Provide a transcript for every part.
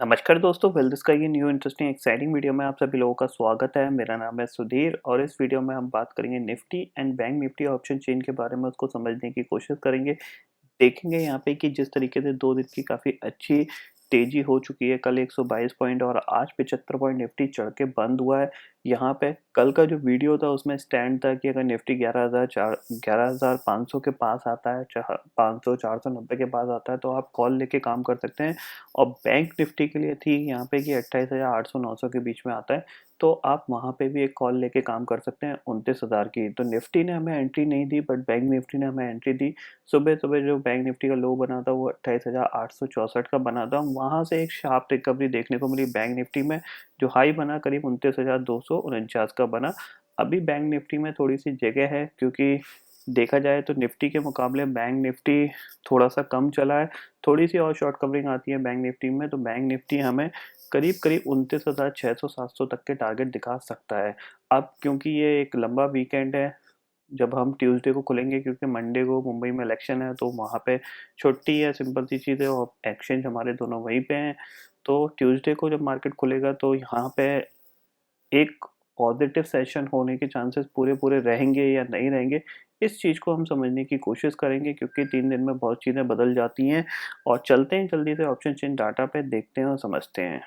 नमस्कार दोस्तों, वेल्थ का ये न्यू इंटरेस्टिंग एक्साइटिंग वीडियो में आप सभी लोगों का स्वागत है। मेरा नाम है सुधीर और इस वीडियो में हम बात करेंगे Nifty and bank Nifty option chain के बारे में, उसको समझने की कोशिश करेंगे। देखेंगे यहाँ पे कि जिस तरीके से 2 दिन की काफ़ी अच्छी तेज़ी हो चुकी है, कल 122 पॉइंट और आज 75 पॉइंट निफ्टी चढ़ के बंद हुआ है। यहाँ पे कल का जो वीडियो था उसमें स्टैंड था कि अगर निफ्टी 11,500 के पास आता है, 500 490 के पास आता है तो आप कॉल लेके काम कर सकते हैं। और बैंक निफ्टी के लिए थी यहाँ पे कि 28,800 900 के बीच में आता है, तो आप वहाँ पे भी एक कॉल लेके काम कर सकते हैं 29,000 की। तो निफ्टी ने हमें एंट्री नहीं दी, बट बैंक निफ्टी ने हमें एंट्री दी। सुबह-सुबह जो बैंक निफ्टी का लो बना था वो 28,864 का बना था। वहाँ से एक शार्प रिकवरी देखने को मिली बैंक निफ्टी में, जो हाई बना करीब 29,249 का बना। अभी बैंक निफ्टी में थोड़ी-सी जगह है, क्योंकि देखा जाए तो निफ्टी के मुकाबले बैंक निफ्टी थोड़ा-सा कम चला है। थोड़ी-सी और शॉर्ट कवरिंग आती है बैंक निफ्टी में, तो बैंक निफ्टी हमें करीब-करीब 29,600-700 तक के टारगेट दिखा सकता है। अब क्योंकि ये एक लंबा वीकेंड है, जब हम ट्यूसडे को खुलेंगे, क्योंकि मंडे को मुंबई में इलेक्शन है तो वहाँ पे छुट्टी है, सिंपल सी चीज़ है और एक्सचेंज हमारे दोनों वहीं पे हैं। तो ट्यूसडे को जब मार्केट खुलेगा तो यहाँ पे एक पॉजिटिव सेशन होने के चांसेस पूरे-पूरे रहेंगे या नहीं रहेंगे, इस चीज़ को हम समझने की कोशिश करेंगे, क्योंकि 3 दिन में बहुत चीज़ें बदल जाती हैं। और चलते हैं जल्दी से ऑप्शन चेन डाटा पे, देखते हैं और समझते हैं।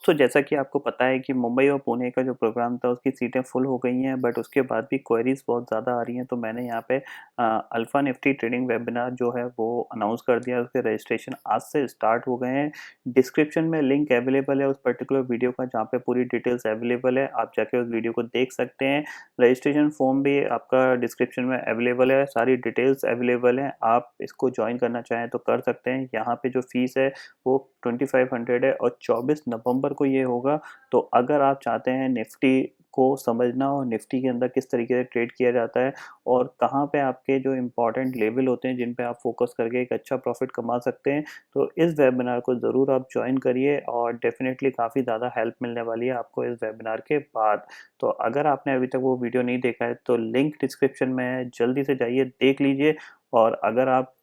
तो जैसा कि आपको पता है कि मुंबई और पुणे का जो प्रोग्राम था उसकी सीटें फुल हो गई हैं, बट उसके बाद भी क्वेरीज बहुत ज़्यादा आ रही हैं। तो मैंने यहाँ पे अल्फा निफ्टी ट्रेडिंग वेबिनार जो है वो अनाउंस कर दिया, उसके रजिस्ट्रेशन आज से स्टार्ट हो गए हैं। डिस्क्रिप्शन में लिंक अवेलेबल है उस पर्टिकुलर वीडियो का, जहाँ पे पूरी डिटेल्स अवेलेबल है, आप जाके उस वीडियो को देख सकते हैं। रजिस्ट्रेशन फॉर्म भी आपका डिस्क्रिप्शन में अवेलेबल है, सारी डिटेल्स अवेलेबल हैं। आप इसको ज्वाइन करना चाहें तो कर सकते हैं। यहाँ पे जो फीस है वो 2500 है और 24 नवंबर को ये होगा। तो अगर आप चाहते हैं निफ्टी को समझना और निफ्टी के अंदर किस तरीके से ट्रेड किया जाता है और कहाँ पे आपके जो इम्पोर्टेंट लेवल होते हैं जिन पे आप फोकस करके एक अच्छा प्रॉफिट कमा सकते हैं, तो इस वेबिनार को ज़रूर आप ज्वाइन करिए और डेफिनेटली काफ़ी ज़्यादा हेल्प मिलने वाली है आपको इस वेबिनार के बाद। तो अगर आपने अभी तक वो वीडियो नहीं देखा है तो लिंक डिस्क्रिप्शन में है, जल्दी से जाइए देख लीजिए। और अगर आप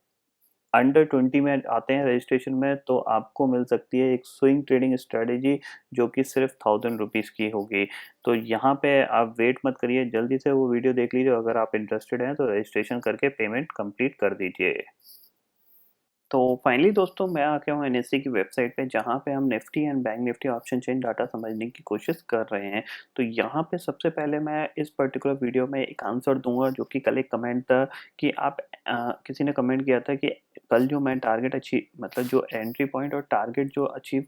अंडर 20 में आते हैं रजिस्ट्रेशन में, तो आपको मिल सकती है एक स्विंग ट्रेडिंग स्ट्रेटेजी, जो कि सिर्फ 1000 रुपीज़ की होगी। तो यहाँ पे आप वेट मत करिए, जल्दी से वो वीडियो देख लीजिए। अगर आप इंटरेस्टेड हैं तो रजिस्ट्रेशन करके पेमेंट कंप्लीट कर दीजिए। तो फाइनली दोस्तों, मैं आ गया हूँ एनएससी की वेबसाइट पे, जहाँ पे हम Nifty and bank Nifty option chain data समझने की कोशिश कर रहे हैं। तो यहाँ पे सबसे पहले मैं इस पर्टिकुलर वीडियो में एक आंसर दूंगा, जो कि कल एक कमेंट था कि आप किसी ने कमेंट किया था कि कल जो मैं टारगेट मतलब जो एंट्री पॉइंट और टारगेट जो अचीव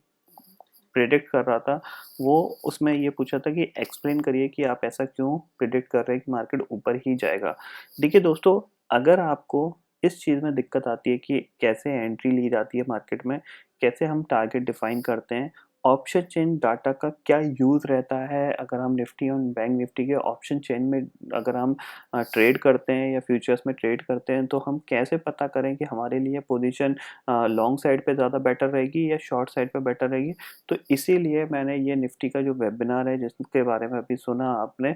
प्रिडिक्ट कर रहा था, वो उसमें ये पूछा था कि एक्सप्लेन करिए कि आप ऐसा क्यों प्रिडिक्ट कर रहे हैं कि मार्केट ऊपर ही जाएगा। देखिए दोस्तों, अगर आपको इस चीज़ में दिक्कत आती है कि कैसे एंट्री ली जाती है मार्केट में, कैसे हम टारगेट डिफाइन करते हैं, ऑप्शन चेन डाटा का क्या यूज़ रहता है, अगर हम निफ्टी और बैंक निफ्टी के ऑप्शन चेन में अगर हम ट्रेड करते हैं या फ्यूचर्स में ट्रेड करते हैं, तो हम कैसे पता करें कि हमारे लिए पोजीशन लॉन्ग साइड पे ज़्यादा बेटर रहेगी या शॉर्ट साइड पे बेटर रहेगी। तो इसीलिए मैंने ये निफ्टी का जो वेबिनार है, जिसके बारे में अभी सुना आपने,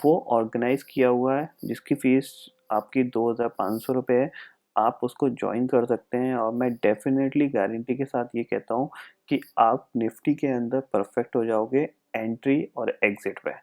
वो ऑर्गेनाइज़ किया हुआ है, जिसकी फ़ीस आपकी 2,500 रुपए है। आप उसको जॉइन कर सकते हैं और मैं डेफ़िनेटली गारंटी के साथ ये कहता हूँ कि आप निफ्टी के अंदर परफ़ेक्ट हो जाओगे एंट्री और एग्ज़िट में।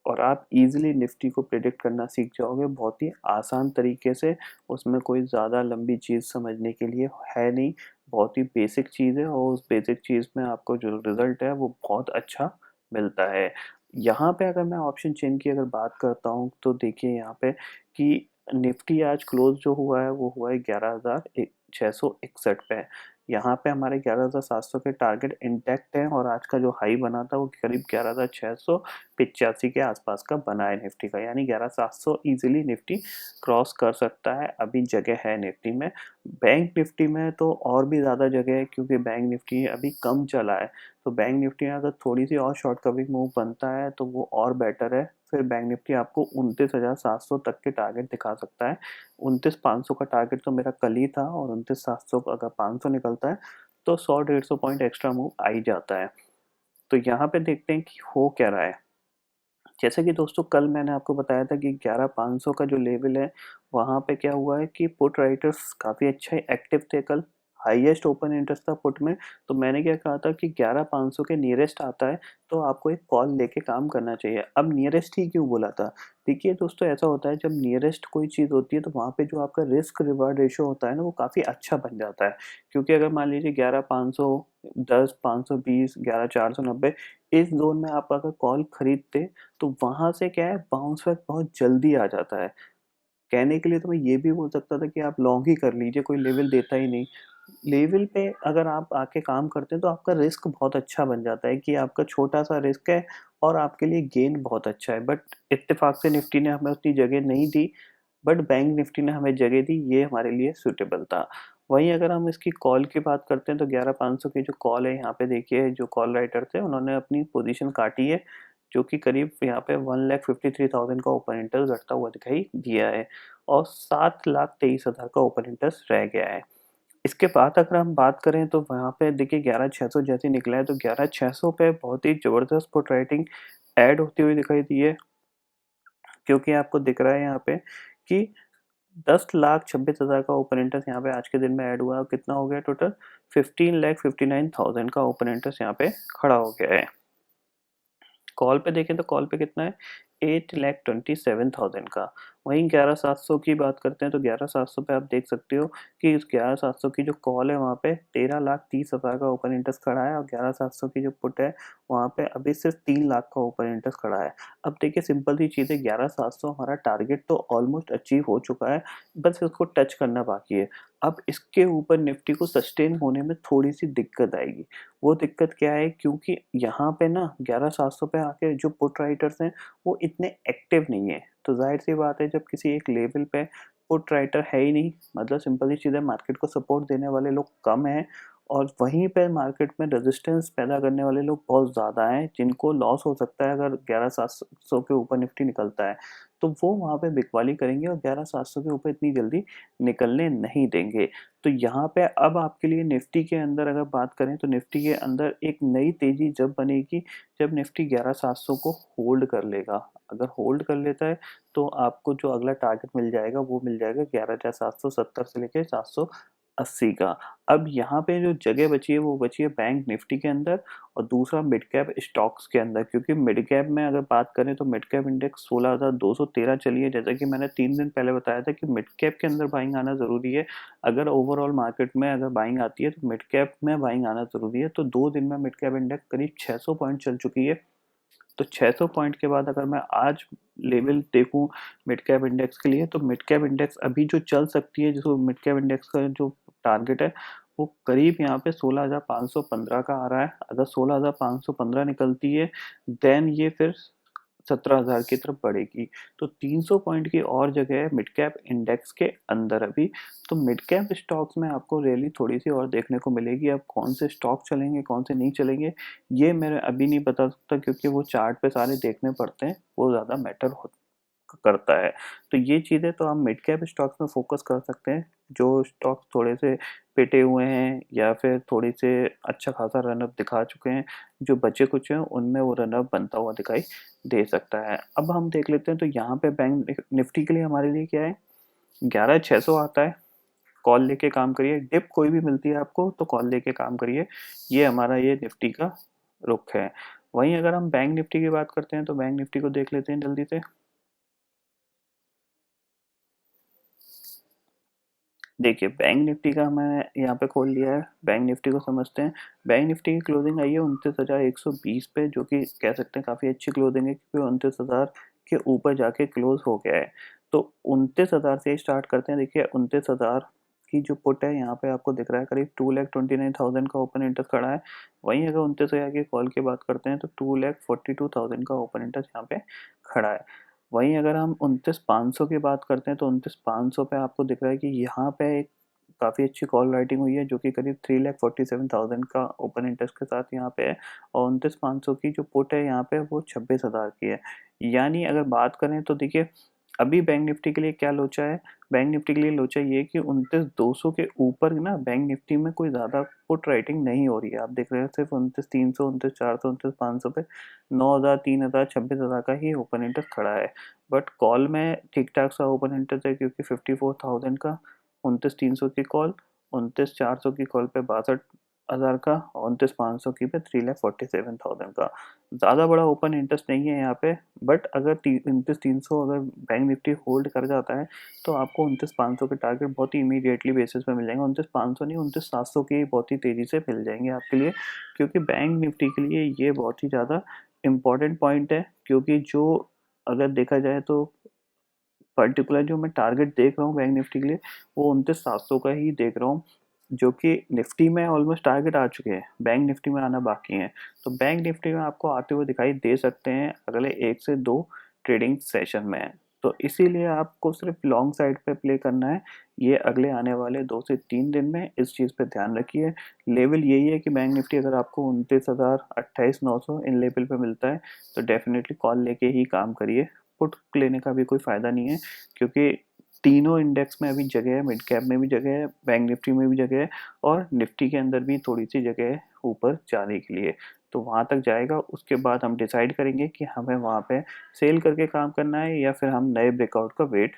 और आप ईज़िली निफ्टी को प्रेडिक्ट करना सीख जाओगे बहुत ही आसान तरीके से। उसमें कोई ज़्यादा लंबी चीज़ समझने के लिए है नहीं, बहुत ही बेसिक चीज़ है और उस बेसिक चीज़ में आपको जो रिज़ल्ट है वो बहुत अच्छा मिलता है। यहाँ पे अगर मैं ऑप्शन चेन की अगर बात करता हूँ, तो देखिए यहाँ पे कि निफ्टी आज क्लोज़ जो हुआ है वो हुआ है 11,661 पे। यहाँ पे हमारे 11,700 के टारगेट इंटैक्ट हैं और आज का जो हाई बना था वो करीब 11,685 के आसपास का बना है निफ्टी का, यानी 11,700 इजीली निफ्टी क्रॉस कर सकता है। अभी जगह है निफ्टी में। बैंक निफ्टी में तो और भी ज़्यादा जगह है, क्योंकि बैंक निफ्टी अभी कम चला है। तो बैंक निफ्टी में अगर थोड़ी सी और शॉर्ट कवरिंग मूव बनता है तो वो और बेटर है। फिर बैंक निफ्टी आपको 29,700 तक के टारगेट दिखा सकता है। 29,500 का टारगेट तो मेरा कल ही था, और 29,700 अगर 500 निकलता है तो 100-150 पॉइंट एक्स्ट्रा मूव आ ही जाता है। तो यहाँ पे देखते हैं कि हो क्या रहा है। जैसे कि दोस्तों कल मैंने आपको बताया था कि 11,500 का जो लेवल है, वहाँ पे क्या हुआ है कि पुट राइटर्स काफ़ी अच्छे एक्टिव थे कल, हाईएस्ट ओपन इंटरेस्ट था पुट में। तो मैंने क्या कहा था कि 11,500 के नियरेस्ट आता है, तो आपको एक कॉल लेके काम करना चाहिए। अब नियरेस्ट ही क्यों बोला था? देखिए दोस्तों, ऐसा होता है जब नियरेस्ट कोई चीज़ होती है तो वहाँ पे जो आपका रिस्क रिवार्ड रेशियो होता है ना, वो काफ़ी अच्छा बन जाता है। क्योंकि अगर मान लीजिए 11,500, 10, 520, 11,490 इस ज़ोन में आप अगर कॉल खरीदते, तो वहाँ से क्या है, बाउंस बैक बहुत जल्दी आ जाता है। कहने के लिए तो मैं ये भी बोल सकता था कि आप लॉन्ग ही कर लीजिए, कोई लेवल देता ही नहीं। लेवल पे अगर आप आके काम करते हैं तो आपका रिस्क बहुत अच्छा बन जाता है कि आपका छोटा-सा रिस्क है और आपके लिए गेन बहुत अच्छा है। बट इत्तेफ़ाक से निफ्टी ने हमें उतनी जगह नहीं दी, बट बैंक निफ्टी ने हमें जगह दी, ये हमारे लिए सूटेबल था। वहीं अगर हम इसकी कॉल की बात करते हैं तो 11,500 की जो कॉल है, यहाँ पे देखिए जो कॉल राइटर थे उन्होंने अपनी पोज़ीशन काटी है, जो कि करीब यहाँ पे 1,53,000 का ओपन इंटरेस्ट घटता हुआ दिखाई दिया है और 7,23,000 का ओपन इंटरेस्ट रह गया है। इसके बाद अगर हम बात करें तो वहाँ पे देखिए 11,600 जैसे निकला है, तो 11,600 पे बहुत ही ज़बरदस्त पुट राइटिंग ऐड होती हुई दिखाई दी है, क्योंकि आपको दिख रहा है यहाँ पे कि 10,26,000 का ओपन इंटरेस्ट यहाँ पे आज के दिन में ऐड हुआ है और कितना हो गया टोटल 15,59,000 का ओपन इंटरेस्ट यहाँ पे खड़ा हो गया है। कॉल पे देखें तो कॉल पे कितना है 8,27,000 का। वहीं 11,700 की बात करते हैं तो 11,700 पे आप देख सकते हो कि इस 11,700 की जो कॉल है वहाँ पे 13,30,000 का ओपन इंटरेस्ट खड़ा है और 11,700 की जो पुट है वहाँ पे अभी सिर्फ 3 लाख का ओपन इंटरेस्ट खड़ा है। अब देखिए सिंपल सी चीज़ है, 11,700 हमारा टारगेट तो ऑलमोस्ट अचीव हो चुका है, बस इसको टच करना बाकी है। अब इसके ऊपर निफ्टी को सस्टेन होने में थोड़ी सी दिक्कत आएगी। वो दिक्कत क्या है, क्योंकि यहाँ पे ना 11,700 पे आके जो पुट राइटर्स हैं वो इतने एक्टिव नहीं है। तो जाहिर सी बात है, जब किसी एक लेवल पे पुट राइटर है ही नहीं, मतलब सिंपल सी चीज़ है, मार्केट को सपोर्ट देने वाले लोग कम हैं और वहीं पे मार्केट में रेजिस्टेंस पैदा करने वाले लोग बहुत ज़्यादा हैं, जिनको लॉस हो सकता है अगर 11,700 के ऊपर निफ्टी निकलता है। तो वो वहाँ पे बिकवाली करेंगे और 11,700 के ऊपर इतनी जल्दी निकलने नहीं देंगे। तो यहाँ पे अब आपके लिए निफ्टी के अंदर अगर बात करें तो निफ्टी के अंदर एक नई तेज़ी जब बनेगी, जब निफ्टी 11,700 को होल्ड कर लेगा। अगर होल्ड कर लेता है तो आपको जो अगला टारगेट मिल जाएगा वो मिल जाएगा 11,770 से लेके 780 का। अब यहाँ पे जो जगह बची है वो बची है बैंक निफ्टी के अंदर और दूसरा मिड कैप स्टॉक्स के अंदर, क्योंकि मिड कैप में अगर बात करें तो मिड कैप इंडेक्स 16,213 चली है। जैसा कि मैंने 3 दिन पहले बताया था कि मिड कैप के अंदर बाइंग आना ज़रूरी है। अगर ओवरऑल मार्केट में अगर बाइंग आती है तो मिड कैप में बाइंग आना ज़रूरी है। तो 2 दिन में मिड कैप इंडेक्स करीब 600 पॉइंट चल चुकी है। तो 600 पॉइंट के बाद अगर मैं आज लेवल देखूं मिड कैप इंडेक्स के लिए, तो मिड कैप इंडेक्स अभी जो चल सकती है, जिसको मिड कैप इंडेक्स का जो टारगेट है वो करीब यहाँ पे 16,515 का आ रहा है। अगर 16,515 निकलती है देन ये फिर 17,000 की तरफ बढ़ेगी। तो 300 पॉइंट की और जगह है मिड कैप इंडेक्स के अंदर अभी। तो मिड कैप स्टॉक्स में आपको रैली थोड़ी सी और देखने को मिलेगी। अब कौन से स्टॉक चलेंगे कौन से नहीं चलेंगे ये मैं अभी नहीं बता सकता, क्योंकि वो चार्ट पे सारे देखने पड़ते हैं, वो ज़्यादा मैटर करता है। तो ये चीज़ें तो हम मिड कैप स्टॉक्स में फोकस कर सकते हैं, जो स्टॉक्स थोड़े से पिटे हुए हैं या फिर थोड़ी से अच्छा खासा रनअप दिखा चुके हैं। जो बचे कुछ हैं उनमें वो रनअप बनता हुआ दिखाई दे सकता है। अब हम देख लेते हैं तो यहाँ पे बैंक निफ्टी के लिए हमारे लिए क्या है, 11,600 आता है, कॉल लेके काम करिए। डिप कोई भी मिलती है आपको तो कॉल लेके काम करिए। ये हमारा ये निफ्टी का रुख है। वहीं अगर हम बैंक निफ्टी की बात करते हैं तो बैंक निफ्टी को देख लेते हैं जल्दी से। देखिए बैंक निफ्टी का मैं यहाँ पे खोल लिया है, बैंक निफ्टी को समझते हैं। बैंक निफ्टी की क्लोजिंग आई है 29,120 पे, जो कि कह सकते हैं काफ़ी अच्छी क्लोजिंग है, क्योंकि 29,000 के ऊपर जाके क्लोज हो गया है। तो 29,000 से स्टार्ट करते हैं। देखिए 29,000 की जो पुट है यहाँ पे आपको दिख रहा है करीब 2,29,000 का ओपन इंटरेस्ट खड़ा है। वहीं अगर 29,000 की कॉल की बात करते हैं तो 2,42,000 का ओपन इंटरेस्ट यहाँ पे खड़ा है। वहीं अगर हम 29,500 की बात करते हैं तो 29,500 पे आपको दिख रहा है कि यहाँ पे एक काफ़ी अच्छी कॉल राइटिंग हुई है, जो कि करीब 3,47,000 का ओपन इंटरेस्ट के साथ यहाँ पे है और 29,500 की जो पुट है यहाँ पे वो 26,000 की है। यानी अगर बात करें तो देखिए अभी बैंक निफ्टी के लिए क्या लोचा है, बैंक निफ्टी के लिए लोचा ये है कि 29,200 के ऊपर ना बैंक निफ्टी में कोई ज़्यादा पुट राइटिंग नहीं हो रही है। आप देख रहे हो सिर्फ 29,300, 29,400, 29,500 पे 9,000, 3,000, 26,000 का ही ओपन इंटरेस्ट खड़ा है। बट कॉल में ठीक ठाक सा ओपन इंटरेस्ट है, क्योंकि 54,000 का 29,300 की कॉल, 29,400 की कॉल पे 62,000 का, और 29,500 की पे 3,47,000 का। ज़्यादा बड़ा ओपन इंटरेस्ट नहीं है यहाँ पे। बट अगर 29,300 अगर बैंक निफ्टी होल्ड कर जाता है तो आपको 29,500 के टारगेट बहुत ही इमीडिएटली बेसिस पे मिल जाएंगे। 29,500 नहीं, 29,700 की बहुत ही तेज़ी से मिल जाएंगे आपके लिए, क्योंकि बैंक निफ्टी के लिए ये बहुत ही ज़्यादा इम्पॉर्टेंट पॉइंट है। क्योंकि जो अगर देखा जाए तो पर्टिकुलर जो मैं टारगेट देख रहा हूँ बैंक निफ्टी के लिए, वो 29,700 का ही देख रहा हूँ, जो कि निफ्टी में ऑलमोस्ट टारगेट आ चुके हैं, बैंक निफ्टी में आना बाकी है। तो बैंक निफ्टी में आपको आते हुए दिखाई दे सकते हैं अगले 1 से 2 ट्रेडिंग सेशन में। तो इसीलिए आपको सिर्फ लॉन्ग साइड पे प्ले करना है। ये अगले आने वाले 2 से 3 दिन में इस चीज़ पे ध्यान रखिए। लेवल यही है कि बैंक निफ्टी अगर आपको 29,000, 28,900 इन लेवल पे मिलता है तो डेफिनेटली कॉल लेके ही काम करिए। पुट लेने का भी कोई फ़ायदा नहीं है, क्योंकि तीनों इंडेक्स में अभी जगह है, मिड कैप में भी जगह है, बैंक निफ्टी में भी जगह है, और निफ्टी के अंदर भी थोड़ी सी जगह है ऊपर जाने के लिए। तो वहाँ तक जाएगा, उसके बाद हम डिसाइड करेंगे कि हमें वहाँ पे सेल करके काम करना है या फिर हम नए ब्रेकआउट का वेट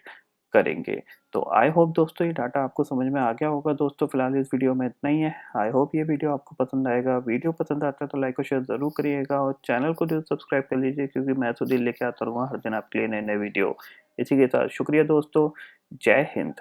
करेंगे। तो आई होप दोस्तों ये डाटा आपको समझ में आ गया होगा। दोस्तों फिलहाल इस वीडियो में इतना ही है। आई होप ये वीडियो आपको पसंद आएगा। वीडियो पसंद आता है तो लाइक और शेयर ज़रूर करिएगा, और चैनल को जो सब्सक्राइब कर लीजिए, क्योंकि मैं सुधीर लेके आता रहूँगा हर दिन आपके लिए नए नए वीडियो। इसी के साथ शुक्रिया दोस्तों। जय हिंद।